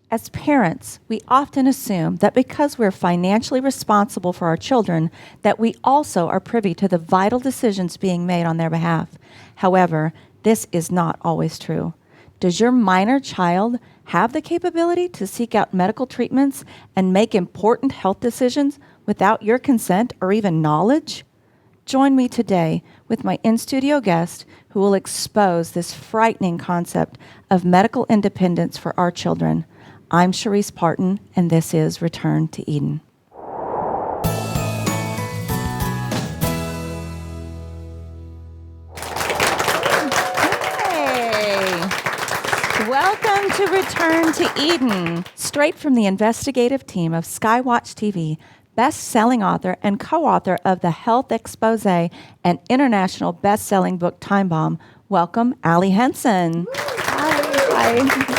As parents, we often assume that because we're financially responsible for our children, that we also are privy to the vital decisions being made on their behalf. However, this is not always true. Does your minor child have the capability to seek out medical treatments and make important health decisions without your consent or even knowledge? Join me today with my in-studio guest who will expose this frightening concept of medical independence for our children. I'm Cherise Parton, and this is Return to Eden. Hey! Welcome to Return to Eden, straight from the investigative team of Skywatch TV, best-selling author and co-author of the Health Expose and international best-selling book Time Bomb. Welcome, Allie Henson. Hi.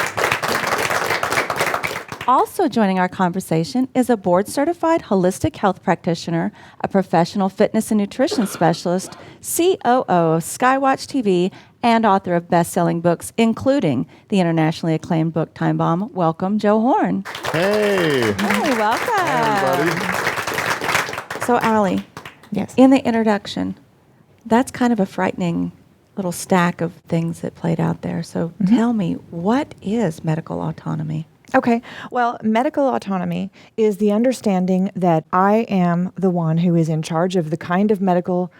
Also joining our conversation is a board-certified holistic health practitioner, a professional fitness and nutrition specialist, COO of Skywatch TV, and author of best-selling books, including the internationally acclaimed book Time Bomb. Welcome, Joe Horn. Hey. Hey, welcome. Hi, everybody. So, Allie, Yes. in the introduction, that's kind of a frightening little stack of things that played out there. So tell me, what is medical autonomy? Okay. Well, medical autonomy is the understanding that I am the one who is in charge of the kind of medical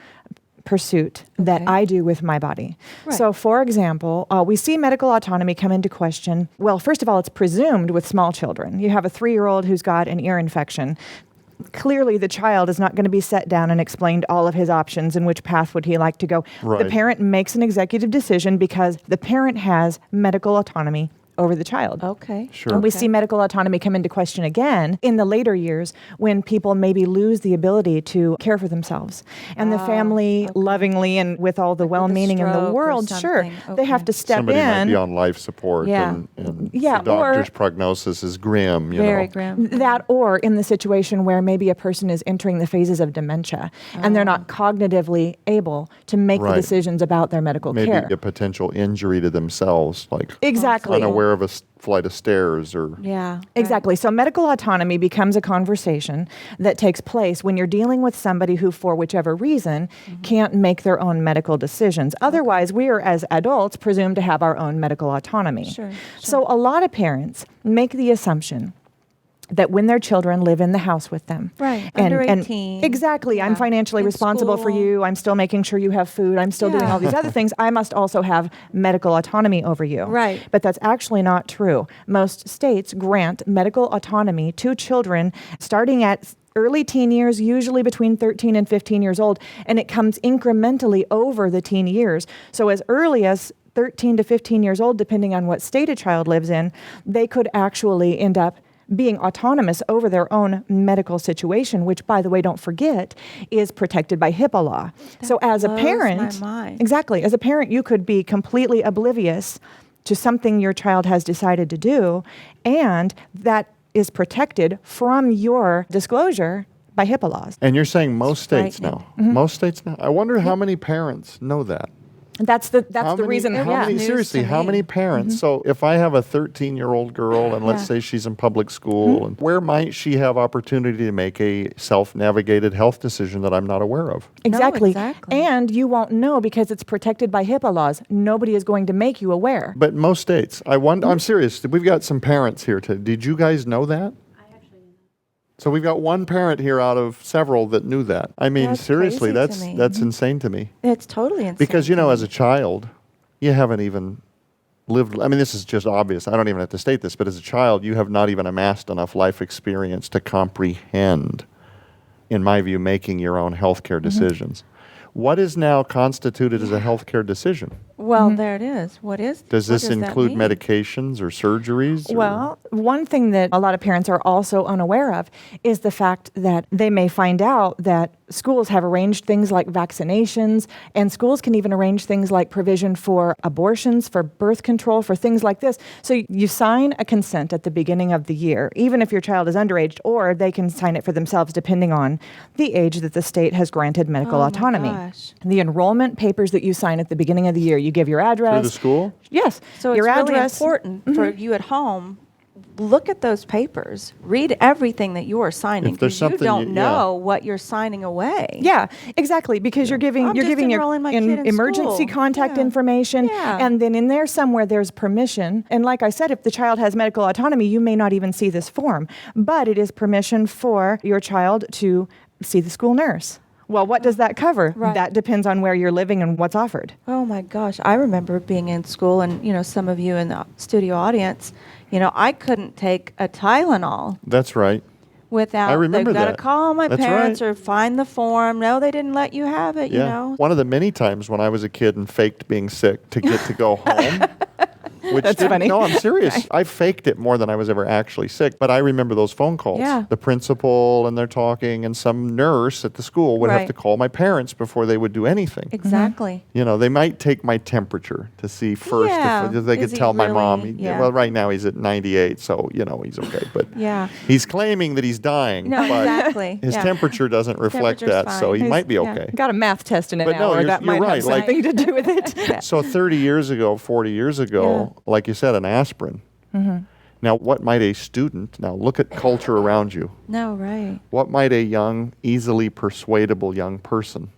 pursuit that Okay. I do with my body. Right. So, for example, we see medical autonomy come into question. Well, first of all, it's presumed with small children. You have a 3-year-old who's got an ear infection. Clearly, the child is not going to be set down and explained all of his options and which path would he like to go. Right. The parent makes an executive decision because the parent has medical autonomy over the child. Okay. Sure. And we see medical autonomy come into question again in the later years when people maybe lose the ability to care for themselves. And the family lovingly and with all the Like with a well-meaning in the stroke or world, sure, something. they have Okay. to step Somebody might in. be on life support, Yeah. and Yeah, the doctor's or- prognosis is grim. You Very know. grim. That or in the situation where maybe a person is entering the phases of dementia and they're not cognitively able to make the Right. decisions about their medical Maybe care. a potential injury to themselves, like Exactly. unaware of a flight of stairs, or Yeah. right. Exactly. So medical autonomy becomes a conversation that takes place when you're dealing with somebody who, for whichever reason, can't make their own medical decisions. Otherwise, we are, as adults, presumed to have our own medical autonomy. Sure, So a lot of parents make the assumption that when their children live in the house with them. Right, under 18. Exactly. I'm Yeah. financially In responsible for school. you. I'm still making sure you have food. I'm still doing Yeah. all these other things. I must also have medical autonomy over you. Right. But that's actually not true. Most states grant medical autonomy to children starting at early teen years, usually between 13 and 15 years old, and it comes incrementally over the teen years. So as early as 13 to 15 years old, depending on what state a child lives in, they could actually end up being autonomous over their own medical situation, which, by the way, don't forget, is protected by HIPAA law. So as a blows parent, my mind. exactly, as a parent, you could be completely oblivious to something your child has decided to do, and that is protected from your disclosure by HIPAA laws. and you're saying most states frightening. now. Most states now. I wonder how many parents know that. That's the How many- reason. How Yeah. many? News Seriously, to how me. many parents? So if I have a 13-year-old girl, and let's Yeah. say she's in public school, and where might she have opportunity to make a self-navigated health decision that I'm not aware of? Exactly. exactly. And you won't know because it's protected by HIPAA laws. Nobody is going to make you aware. But most states, I wonder. I'm serious. We've got some parents here today. Did you guys know that? So we've got one parent here out of several that knew that. I mean, That's seriously, crazy to me. that's insane to me. It's totally insane. Because, you to know, me. as a child, you haven't even lived. I mean, this is just obvious. I don't even have to state this, but as a child, you have not even amassed enough life experience to comprehend, in my view, making your own healthcare decisions. What is now constituted as a healthcare decision? Well, there it is. What is? Does what this that include mean? medications or surgeries? or- Well, one thing that a lot of parents are also unaware of is the fact that they may find out that schools have arranged things like vaccinations, and schools can even arrange things like provision for abortions, for birth control, for things like this. So you sign a consent at the beginning of the year, even if your child is underage, or they can sign it for themselves depending on the age that the state has granted medical Oh my autonomy. gosh. The enrollment papers that you sign at the beginning of the year, you give your address. Through the school? Yes. So your it's really address. important for you at home look at those papers. Read everything that you are signing. If there's 'Cause you something don't you- know what you're signing away. Yeah, exactly. Because you're giving I'm you're just giving your enrolling my kid in emergency school. contact Yeah. information, Yeah. and then in there somewhere there's permission. And like I said, if the child has medical autonomy, you may not even see this form, but it is permission for your child to see the school nurse. Well, what does that cover? Right. That depends on where you're living and what's offered. Oh my gosh, I remember being in school, and some of you in the studio audience, I couldn't take a Tylenol That's right. without. I remember they've got to that. call my That's parents right. or find the form. No, they didn't let you have it. Yeah. One of the many times when I was a kid and faked being sick to get to go home. Which That's didn't- funny. No, I'm serious. I faked it more than I was ever actually sick. But I remember those phone calls. Yeah. The principal and they're talking, and some nurse at the school would have Right. to call my parents before they would do anything. Exactly. They might take my temperature to see first Yeah. if they Is could he tell my mom. really- yeah. Well, right now he's at 98, so he's okay. But Yeah. he's claiming that he's dying. No, but exactly. His Yeah. temperature doesn't reflect Temperature's that, so fine. he might be Yeah. okay. Got a math test in an But no, hour. you're- That you're might right, have like- something to do with it. Yeah. So 30 years ago, 40 years ago, like you said, an aspirin. Mm-hmm. Now, what might a student, now look at culture around you. No, right. What might a young, easily persuadable young person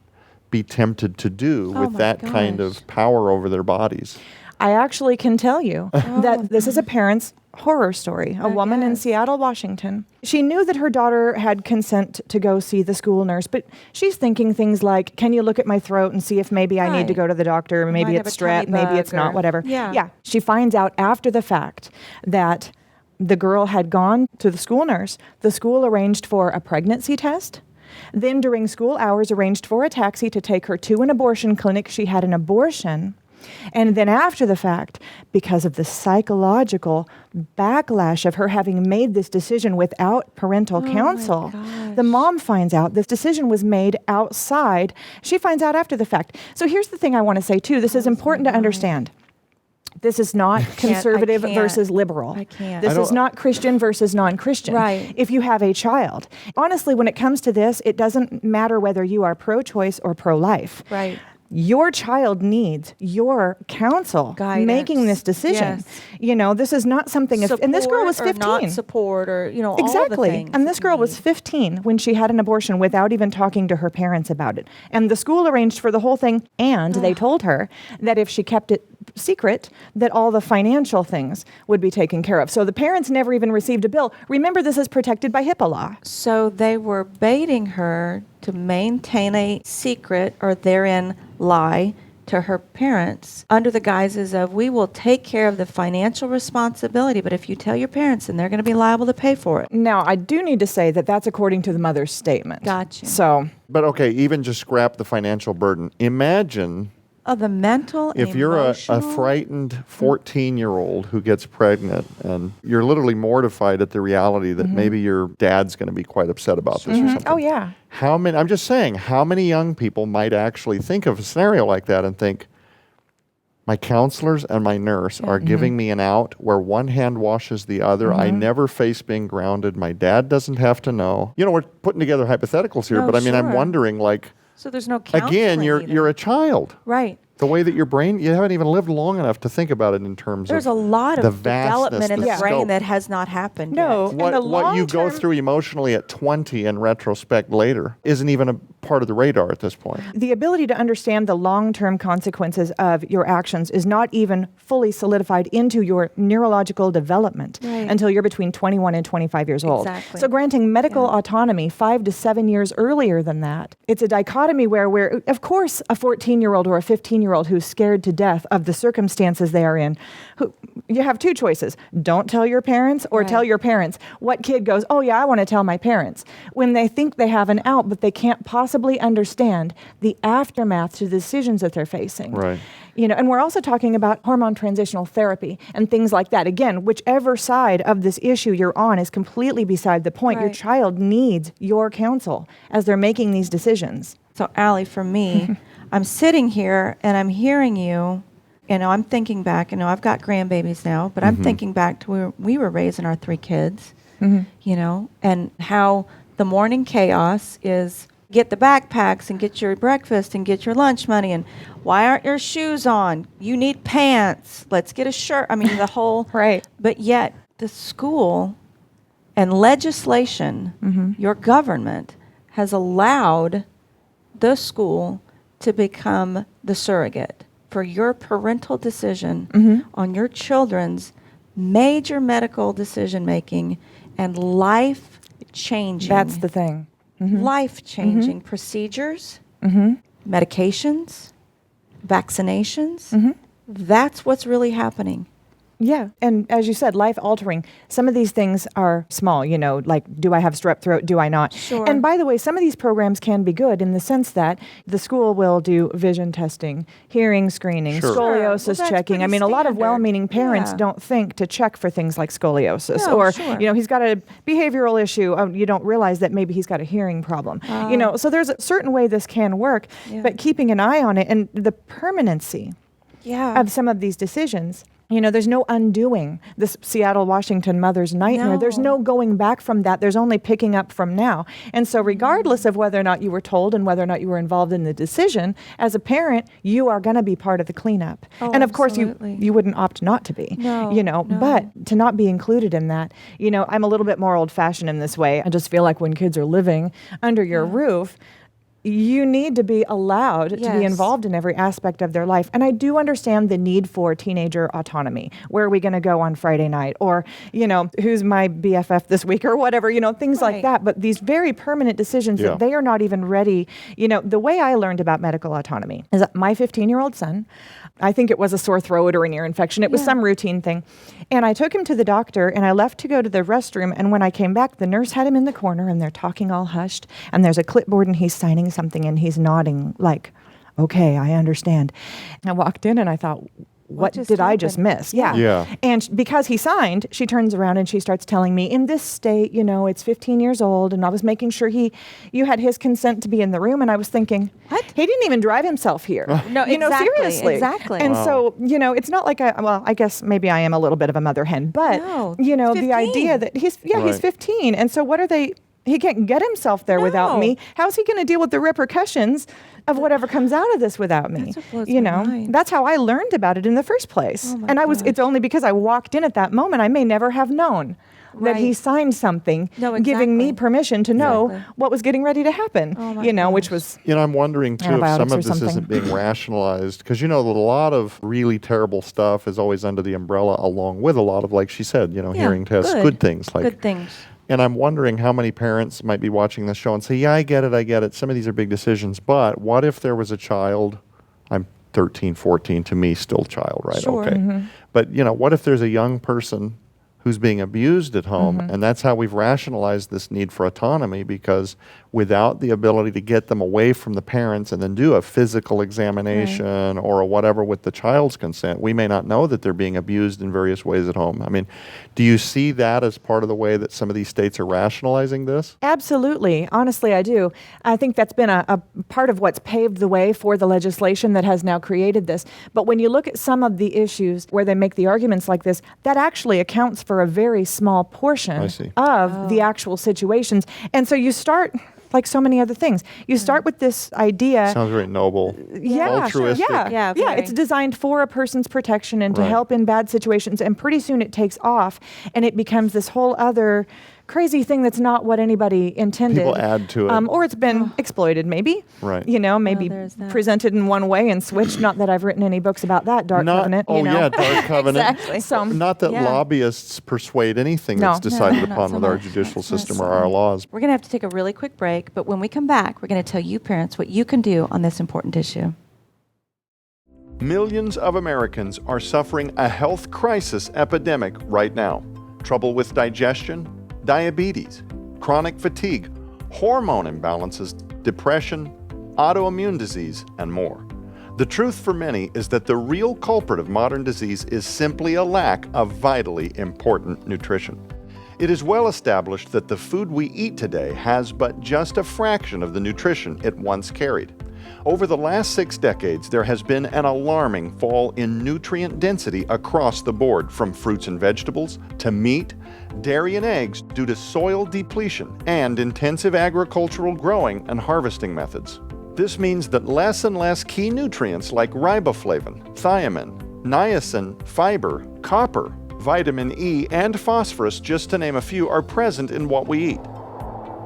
be tempted to do Oh with my that kind gosh. of power over their bodies? I actually can tell you that this is a parent's horror story. A woman in yes. Seattle, Washington. She knew that her daughter had consent to go see the school nurse, but she's thinking things like, can you look at my throat and see if maybe I need to Right. go to the doctor? Maybe Might it's have a strep, tummy maybe bug it's not, or- whatever. Yeah. She finds out after the fact that the girl had gone to the school nurse. The school arranged for a pregnancy test. Then during school hours arranged for a taxi to take her to an abortion clinic. She had an abortion. And then after the fact, because of the psychological backlash of her having made this decision without parental counsel, the mom finds out this decision was made outside. She finds out after the fact. So here's the thing I want to say too. This is important to understand. This is not conservative can't. versus liberal. I can't. This I is don't- not Christian versus non-Christian. Right. If you have a child, honestly, when it comes to this, it doesn't matter whether you are pro-choice or pro-life. Right. Your child needs your counsel Guidance. making this decision. Yes. This is not something. And this girl was Support or 15. not support, or all the Exactly. things And that this you girl was need. 15 when she had an abortion without even talking to her parents about it. And the school arranged for the whole thing, and they told her that if she kept it secret, that all the financial things would be taken care of. So the parents never even received a bill. Remember, this is protected by HIPAA law. So they were baiting her to maintain a secret, or therein lie to her parents, under the guises of, we will take care of the financial responsibility, but if you tell your parents, then they're going to be liable to pay for it. Now, I do need to say that that's according to the mother's statement. Gotcha. So But okay, even just scrap the financial burden. Imagine Oh, the mental, if you're a emotional. frightened 14-year-old who gets pregnant and you're literally mortified at the reality that maybe your dad's going to be quite upset about this or something. Oh, yeah. I'm just saying, how many young people might actually think of a scenario like that and think, my counselors and my nurse are giving me an out where one hand washes the other. I never face being grounded. My dad doesn't have to know. We're putting together hypotheticals here, No, but I mean, I'm sure. wondering, So there's no counseling again, either. you're a child. Right. The way that your brain, you haven't even lived long enough to think about it in terms There's of a lot the of vastness, development in the brain scope. that has not happened No. yet. And What, the what you go long-term- through emotionally at 20 in retrospect later isn't even a part of the radar at this point. the ability to understand the long-term consequences of your actions is not even fully solidified into your neurological development Right. until you're between 21 and 25 years old. Exactly. So granting medical Yeah. autonomy 5 to 7 years earlier than that, it's a dichotomy where of course, a 14-year-old or a 15-year-old who's scared to death of the circumstances they are in, you have two choices. Don't tell your parents or tell Right. your parents. What kid goes, oh yeah, I want to tell my parents, when they think they have an out, but they can't possibly understand the aftermath to the decisions that they're facing. Right. And we're also talking about hormone transitional therapy and things like that. Again, whichever side of this issue you're on is completely beside the point. Your Right. child needs your counsel as they're making these decisions. So, Allie, for me, I'm sitting here and I'm hearing you. I'm thinking back. I've got grandbabies now, but I'm thinking back to where we were raising our 3 kids. And how the morning chaos is get the backpacks and get your breakfast and get your lunch money, and why aren't your shoes on? You need pants. Let's get a shirt. I mean, the whole Right. But yet the school and legislation, your government has allowed the school to become the surrogate for your parental decision on your children's major medical decision making and life changing. That's the thing. Life changing procedures, medications, vaccinations. That's what's really happening. Yeah. And as you said, life altering. Some of these things are small, like, do I have strep throat? Do I not? Sure. And by the way, some of these programs can be good in the sense that the school will do vision testing, hearing screening, Sure. Well, scoliosis that's checking. I pretty mean, a lot of standard. well-meaning parents Yeah. don't think to check for things like scoliosis No, or, sure. he's got a behavioral issue. Oh, you don't realize that maybe he's got a hearing problem. So there's a certain way this can work, Yeah. but keeping an eye on it and the permanency Yeah. of some of these decisions. There's no undoing this Seattle, Washington mother's nightmare. There's No. no going back from that. There's only picking up from now. And so regardless of whether or not you were told and whether or not you were involved in the decision, as a parent, you are going to be part of the cleanup. Oh, and of course, absolutely. you wouldn't opt not to be. No. But to not be included in that, I'm a little bit more old-fashioned in this way. I just feel like when kids are living under your roof, you need to be allowed to be Yes. involved in every aspect of their life. And I do understand the need for teenager autonomy. Where are we going to go on Friday night? Or, who's my BFF this week or whatever, things like Right. that. But these very permanent decisions Yeah. that they are not even ready. The way I learned about medical autonomy is that my 15-year-old son, I think it was a sore throat or an ear infection. It was Yeah. some routine thing. And I took him to the doctor and I left to go to the restroom. And when I came back, the nurse had him in the corner and they're talking all hushed. And there's a clipboard and he's signing something and he's nodding like, okay, I understand. I walked in and I thought, what just did I just happened? miss? Yeah. Yeah. And because he signed, she turns around and she starts telling me, in this state, it's 15 years old. And I was making sure you had his consent to be in the room. And I was thinking, What? He didn't even drive himself here. No, exactly, Seriously. exactly. And Wow. so, it's not like I guess maybe I am a little bit of a mother hen, but, No, the 15. idea that he's Right. 15. And so what are they? He can't get himself there without No. me. How's he going to deal with the repercussions of whatever comes out of this without me? That's what blows my mind. That's how I learned about it in the first place. Oh my And gosh. it's only because I walked in at that moment, I may never have known that he Right. signed something No, giving me exactly. permission to know Exactly. what was getting ready to happen, Oh my which gosh. was I'm wondering too if Antibiotics some or of this something. isn't being rationalized because a lot of really terrible stuff is always under the umbrella along with a lot of, like she said, hearing tests, good things like. Good things. And I'm wondering how many parents might be watching this show and say, yeah, I get it. Some of these are big decisions, but what if there was a child, I'm 13, 14, to me still child, right? Sure. Okay. But what if there's a young person who's being abused at home? And that's how we've rationalized this need for autonomy, because without the ability to get them away from the parents and then do a physical examination or a whatever with the child's consent, we may not know that they're being abused in various ways at home. I mean, do you see that as part of the way that some of these states are rationalizing this? Absolutely. Honestly, I do. I think that's been a part of what's paved the way for the legislation that has now created this. But when you look at some of the issues where they make the arguments like this, that actually accounts for a very small I portion see. of the actual situations. And so you start, like so many other things, you start with this idea. Sounds very noble. Yeah, altruistic. Yeah, Yeah, It's very. designed for a person's protection and to Right. help in bad situations. And pretty soon it takes off, and it becomes this whole other crazy thing that's not what anybody intended. People add to it. Or it's been exploited, maybe. Right. Maybe there's that. presented in one way and switched. Not that I've written any books about that, Dark Not- Covenant. oh, yeah, Dark Covenant. Exactly. So, Not that Yeah. lobbyists persuade anything No. that's decided No, not upon so with our much. judicial That's not system so or our much. laws. We're going to have to take a really quick break, but when we come back, we're going to tell you parents what you can do on this important issue. Millions of Americans are suffering a health crisis epidemic right now. Trouble with digestion, diabetes, chronic fatigue, hormone imbalances, depression, autoimmune disease, and more. The truth for many is that the real culprit of modern disease is simply a lack of vitally important nutrition. It is well established that the food we eat today has but just a fraction of the nutrition it once carried. Over the last 6 decades, there has been an alarming fall in nutrient density across the board, from fruits and vegetables to meat, dairy, and eggs, due to soil depletion and intensive agricultural growing and harvesting methods. This means that less and less key nutrients like riboflavin, thiamine, niacin, fiber, copper, Vitamin E and phosphorus, just to name a few, are present in what we eat.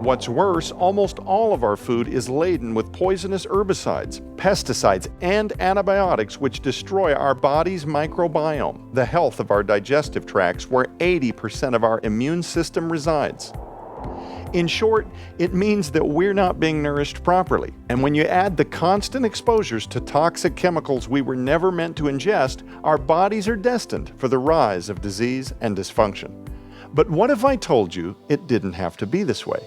What's worse, almost all of our food is laden with poisonous herbicides, pesticides, and antibiotics which destroy our body's microbiome, the health of our digestive tracts, where 80% of our immune system resides. In short, it means that we're not being nourished properly. And when you add the constant exposures to toxic chemicals we were never meant to ingest, our bodies are destined for the rise of disease and dysfunction. But what if I told you it didn't have to be this way?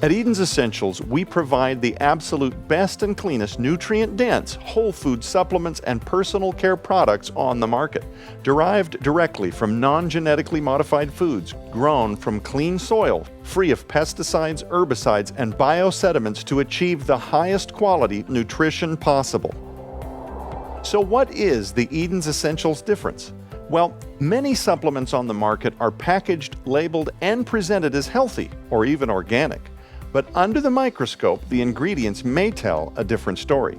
At Eden's Essentials, we provide the absolute best and cleanest nutrient-dense whole food supplements and personal care products on the market, derived directly from non-genetically modified foods, grown from clean soil, free of pesticides, herbicides, and biosediments to achieve the highest quality nutrition possible. So what is the Eden's Essentials difference? Well, many supplements on the market are packaged, labeled, and presented as healthy or even organic. But under the microscope, the ingredients may tell a different story.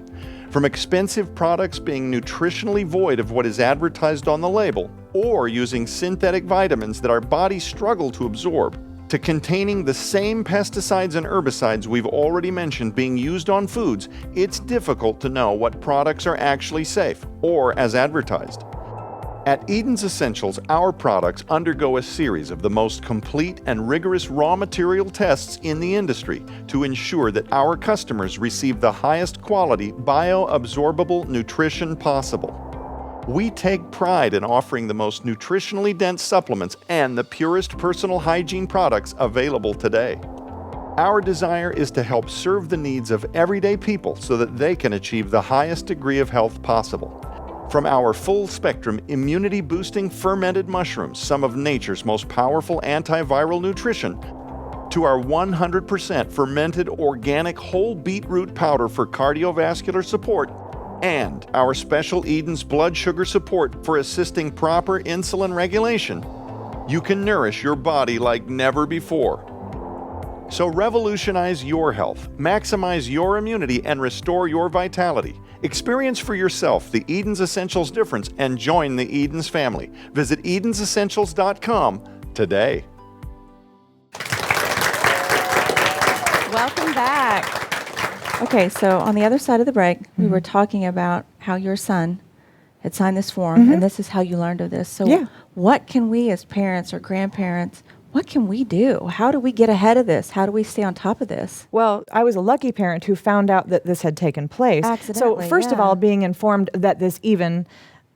From expensive products being nutritionally void of what is advertised on the label, or using synthetic vitamins that our bodies struggle to absorb, to containing the same pesticides and herbicides we've already mentioned being used on foods, it's difficult to know what products are actually safe or as advertised. At Eden's Essentials, our products undergo a series of the most complete and rigorous raw material tests in the industry to ensure that our customers receive the highest quality bioabsorbable nutrition possible. We take pride in offering the most nutritionally dense supplements and the purest personal hygiene products available today. Our desire is to help serve the needs of everyday people so that they can achieve the highest degree of health possible. From our full-spectrum immunity-boosting fermented mushrooms, some of nature's most powerful antiviral nutrition, to our 100% fermented organic whole beetroot powder for cardiovascular support, and our special Eden's blood sugar support for assisting proper insulin regulation, you can nourish your body like never before. So revolutionize your health, maximize your immunity, and restore your vitality. Experience for yourself the Eden's Essentials difference and join the Eden's family. Visit edensessentials.com today. Welcome back. Okay, so on the other side of the break, we were talking about how your son had signed this form, and this is how you learned of this. So what can we as parents or grandparents, what can we do? How do we get ahead of this? How do we stay on top of this? Well, I was a lucky parent who found out that this had taken place. Accidentally, So first of all, being informed that this even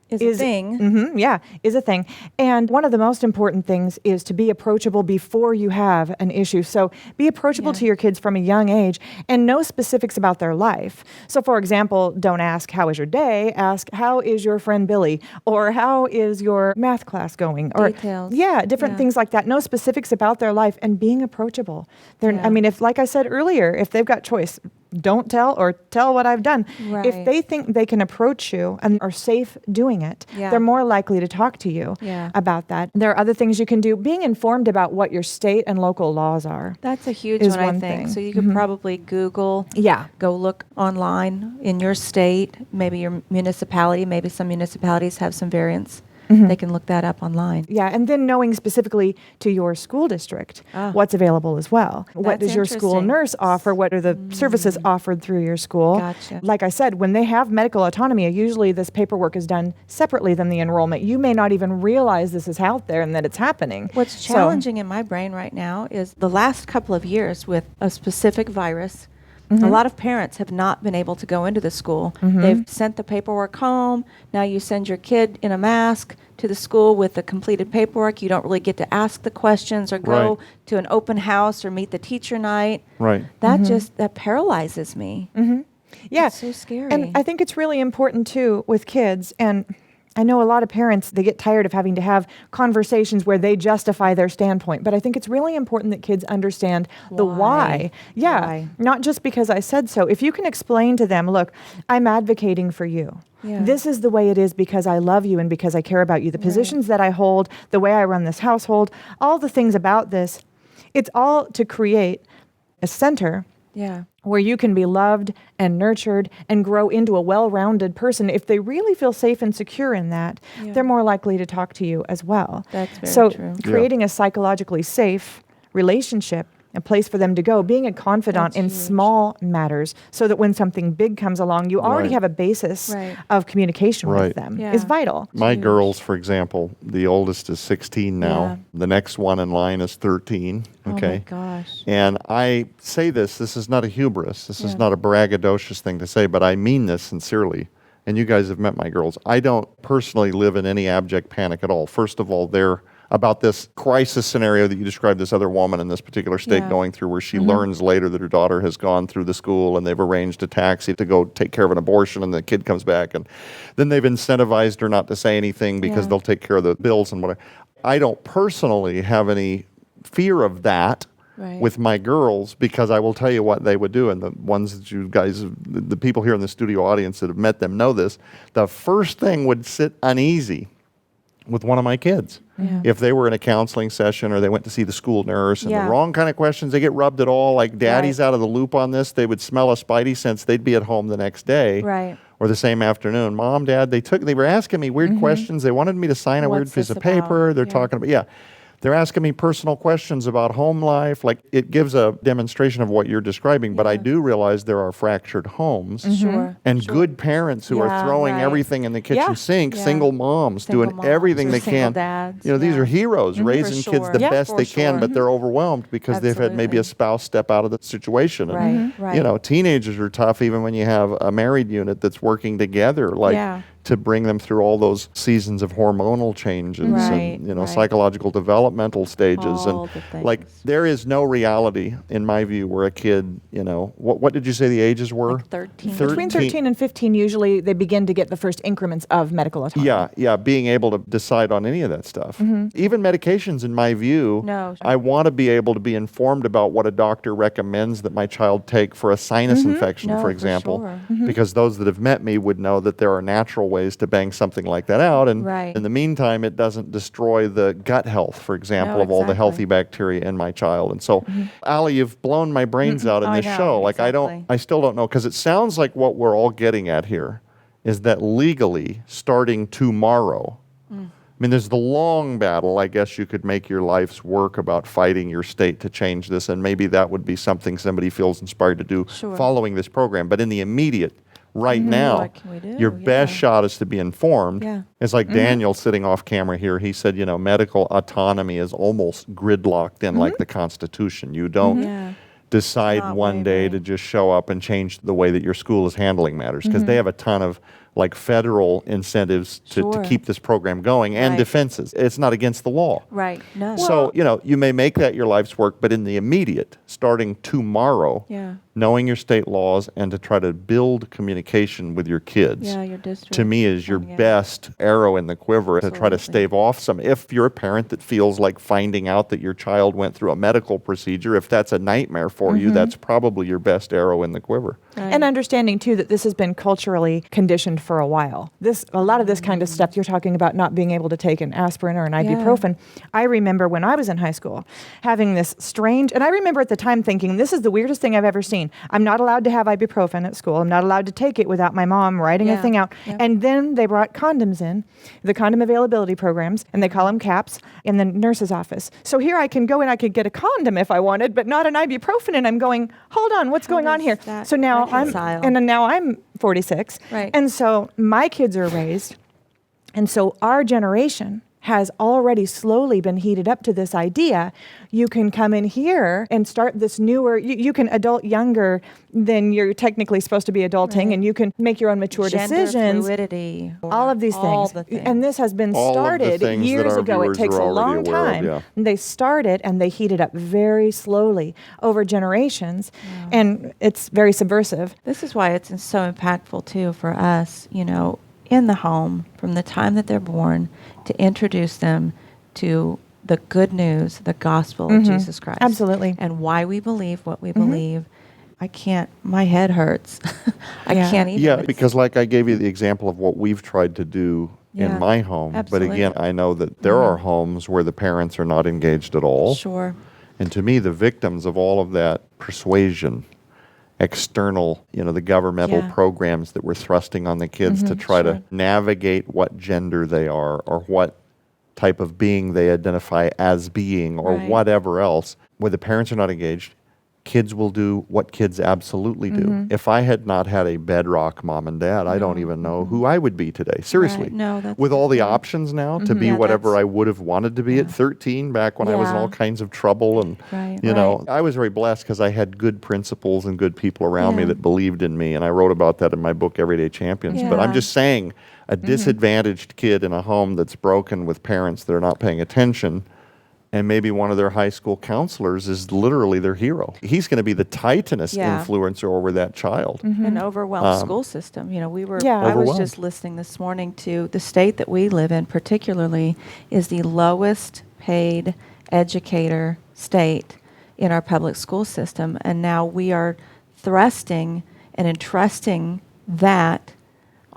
Is a thing. Is a thing. And one of the most important things is to be approachable before you have an issue. So be approachable to your kids from a young age and know specifics about their life. So for example, don't ask, how is your day? Ask, how is your friend Billy? Or how is your math class going? Or Details. Different things like that. Know specifics about their life and being approachable. I mean, if, like I said earlier, if they've got choice, don't tell or tell what I've done. Right. If they think they can approach you and are safe doing it, they're more likely to talk to you about that. There are other things you can do. Being informed about what your state and local laws are. That's a huge is one, I one think. thing. So you could probably Google, go look online in your state, maybe your municipality. Maybe some municipalities have some variants. They can look that up online. Yeah, and then knowing specifically to your school district what's available as well. What That's does your school interesting. nurse offer? What are the services offered through your school? Gotcha. Like I said, when they have medical autonomy, usually this paperwork is done separately than the enrollment. You may not even realize this is out there and that it's happening. What's challenging in my brain right now is the last couple of years with a specific virus. A lot of parents have not been able to go into the school. They've sent the paperwork home. Now you send your kid in a mask to the school with the completed paperwork. You don't really get to ask the questions or go to an open house or meet the teacher night. Right. That that paralyzes me. Yeah. It's so scary. And I think it's really important too with kids. And I know a lot of parents, they get tired of having to have conversations where they justify their standpoint. But I think it's really important that kids understand the why. Yeah. Why. Not just because I said so. If you can explain to them, look, I'm advocating for you. Yeah. This is the way it is because I love you and because I care about you. The positions that I hold, the way I run this household, all the things about this, it's all to create a center Yeah. where you can be loved and nurtured and grow into a well-rounded person. If they really feel safe and secure in that, Yeah. they're more likely to talk to you as well. That's very so true. creating a psychologically safe relationship, a place for them to go, being a confidant That's in huge. small matters, so that when something big comes along, you already Right. have a basis Right. of communication Right. with them, Yeah. is vital. My Huge. girls, for example, the oldest is 16 now. Yeah. The next one in line is 13. Okay. Oh my gosh. And I say this is not a hubris. This is Yeah. not a braggadocious thing to say, but I mean this sincerely. And you guys have met my girls. I don't personally live in any abject panic at all. First of all, they're about this crisis scenario that you described this other woman in this particular state Yeah. going through, where she learns later that her daughter has gone through the school and they've arranged a taxi to go take care of an abortion, and the kid comes back, and then they've incentivized her not to say anything because Yeah. they'll take care of the bills and whatever. I don't personally have any fear of that Right. with my girls, because I will tell you what they would do, and the ones that you guys, the people here in the studio audience that have met them know this. The first thing would sit uneasy with one of my kids. Yeah. If they were in a counseling session or they went to see the school nurse and Yeah. the wrong kind of questions, they get rubbed at all, like daddy's Right. out of the loop on this, they would smell a spidey sense, they'd be at home the next day. Right. Or the same afternoon. Mom, Dad, they were asking me weird questions. They wanted me to sign a weird What's piece this of paper. about? They're Yeah. talking about, yeah. They're asking me personal questions about home life. Like, it gives a demonstration of what you're describing, but I Yeah. do realize there are fractured homes Sure. and Sure. good parents who are Yeah, throwing right. everything in the kitchen Yeah. sink, Yeah. single moms Single doing moms everything or they single can. dads, You know, these yeah. are heroes raising kids sure. the Yeah, best for they can, sure. but they're overwhelmed because they've had maybe a Absolutely. spouse step out of the situation. And, Right. Right. You know, teenagers are tough even when you have a married unit that's working together, like Yeah. to bring them through all those seasons of hormonal changes Right, and, you know, right. psychological developmental stages. All And the like, things. there is no reality, in my view, where a kid, you know, what did you say the ages were? Like 13. Between 13 and 15, usually they begin to get the first increments of medical autonomy. Yeah, being able to decide on any of that stuff. Even medications, in my view, No. I want to be able to be informed about what a doctor recommends that my child take for a sinus infection, No, for for example. sure. Because those that have met me would know that there are natural ways to bang something like that out. And Right. in the meantime, it doesn't destroy the gut health, for example, No, of all the exactly. healthy bacteria in my child. And so, Allie, you've blown my brains out in I this know, show. Like, exactly. I still don't know, because it sounds like what we're all getting at here is that legally, starting tomorrow, I mean, there's the long battle. I guess you could make your life's work about fighting your state to change this, and maybe that would be something somebody feels inspired to do Sure. following this program. But in the immediate, right now, What can we do? your best Yeah. shot is to be informed. Yeah. It's like Daniel sitting off camera here. He said, you know, medical autonomy is almost gridlocked in like the Constitution. You don't Yeah. decide Not one day to wavering. just show up and change the way that your school is handling matters, because they have a ton of like federal incentives to Sure. keep this program going and Right. defenses. It's not against the law. Right. No. So, you know, you may make that your life's work, but in the immediate, starting tomorrow, Yeah. knowing your state laws and to try to build communication with your kids, Yeah, your district. to me is your Yeah. best arrow in the quiver to try to Absolutely. stave off some. If you're a parent that feels like finding out that your child went through a medical procedure, if that's a nightmare for you, that's probably your best arrow in the quiver. Right. And understanding too that this has been culturally conditioned for a while. A lot of this kind of stuff, you're talking about not being able to take an aspirin or an ibuprofen. I remember when I was in high school having this strange, and I remember at the time thinking, this is the weirdest thing I've ever seen. I'm not allowed to have ibuprofen at school. I'm not allowed to take it without my mom writing a Yeah. thing out. Yeah. And then they brought condoms in, the condom availability programs, and they call them CAPS, in the nurse's office. So here I can go and I could get a condom if I wanted, but not an ibuprofen. And I'm going, hold on, what's going on does here? that So now reconcile? now I'm 46. Right. And so my kids are raised. And so our generation has already slowly been heated up to this idea. You can come in here and start this newer, you can adult younger than you're technically supposed to be adulting, Right. and you can make your own mature Gender decisions. fluidity. All of these all things. the things. And this has been All of the started things that years our ago. It viewers takes are a already long aware of, time. yeah. And they started and they heated up very slowly over generations. And it's very subversive. This is why it's so impactful too for us, you know, in the home from the time that they're born to introduce them to the good news, the gospel of Jesus Christ. Absolutely. And why we believe what we believe. I can't, my head hurts. I Yeah. can't even. Yeah, It's- because like I gave you the example of what we've tried to do Yeah, in my home. absolutely. But again, I know that there are homes where the parents are not engaged at all. Sure. And to me, the victims of all of that persuasion external, the governmental Yeah. programs that we're thrusting on the kids to try to navigate what gender they are or what type of being they identify as being or Right. whatever else. Where the parents are not engaged, kids will do what kids absolutely do. If I had not had a bedrock mom and dad, I don't even know who I would be today. Seriously. Right. No, that's with a all good the point. options now to be Yeah, whatever that's- I would have wanted to be at 13 back when I was in Yeah. all kinds of trouble. And, Right, I was very blessed because I had good principles and good people around me Yeah. that believed in me. And I wrote about that in my book, Everyday Champions. But I'm Yeah. just saying, a disadvantaged kid in a home that's broken with parents that are not paying attention, and maybe one of their high school counselors is literally their hero. He's going to be the titanous Yeah. influencer over that child. An overwhelmed school system. We were. Yeah. I was Overwhelmed. just listening this morning to the state that we live in, particularly, is the lowest paid educator state in our public school system, and now we are thrusting and entrusting that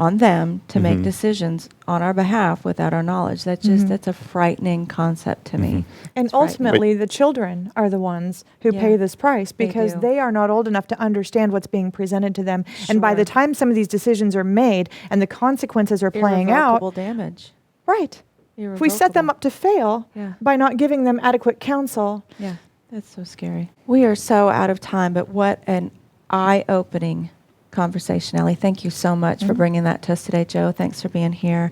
on them to make decisions on our behalf without our knowledge. That's a frightening concept to me. And It's frightening. ultimately, the children are the ones who Yeah, pay this price they because do. they are not old enough to understand what's being presented to them. And by the Sure. time some of these decisions are made and the consequences are playing Irrevocable out, damage. right. If we set them Irrevocable. up to fail Yeah. by not giving them adequate counsel, Yeah, that's so scary. We are so out of time, but what an eye-opening conversation, Ellie. Thank you so much for bringing that to us today, Joe. Thanks for being here.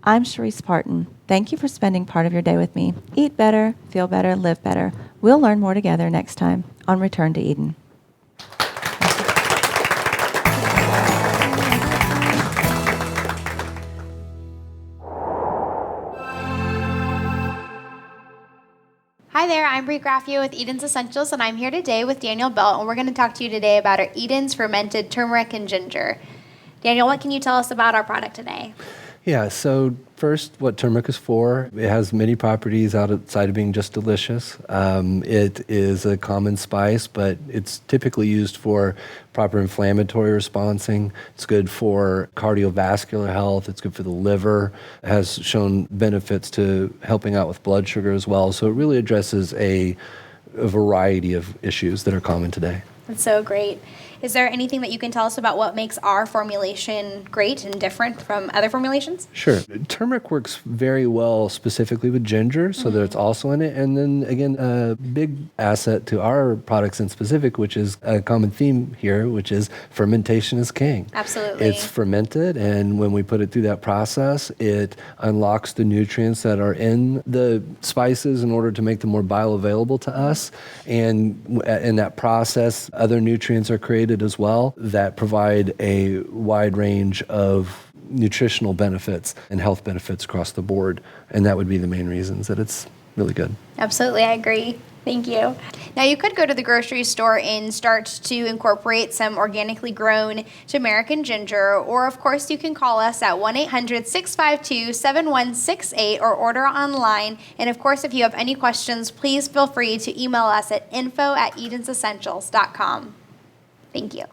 I'm Sharice Parton. Thank you for spending part of your day with me. Eat better, feel better, live better. We'll learn more together next time on Return to Eden. Hi there, I'm Brie Graffio with Eden's Essentials, and I'm here today with Daniel Belt, and we're going to talk to you today about our Eden's fermented turmeric and ginger. Daniel, what can you tell us about our product today? Yeah, so first, what turmeric is for. It has many properties outside of being just delicious. It is a common spice, but it's typically used for proper inflammatory responding. It's good for cardiovascular health. It's good for the liver. It has shown benefits to helping out with blood sugar as well. So it really addresses a variety of issues that are common today. That's so great. Is there anything that you can tell us about what makes our formulation great and different from other formulations? Sure. Turmeric works very well specifically with ginger, so that it's also in it. And then again, a big asset to our products in specific, which is a common theme here, which is fermentation is king. Absolutely. It's fermented, and when we put it through that process, it unlocks the nutrients that are in the spices in order to make them more bioavailable to us. And in that process, other nutrients are created as well that provide a wide range of nutritional benefits and health benefits across the board. And that would be the main reasons that it's really good. Absolutely, I agree. Thank you. Now, you could go to the grocery store and start to incorporate some organically grown turmeric and ginger, or of course, you can call us at 1-800-652-7168 or order online. And of course, if you have any questions, please feel free to email us at info@edensessentials.com. Thank you.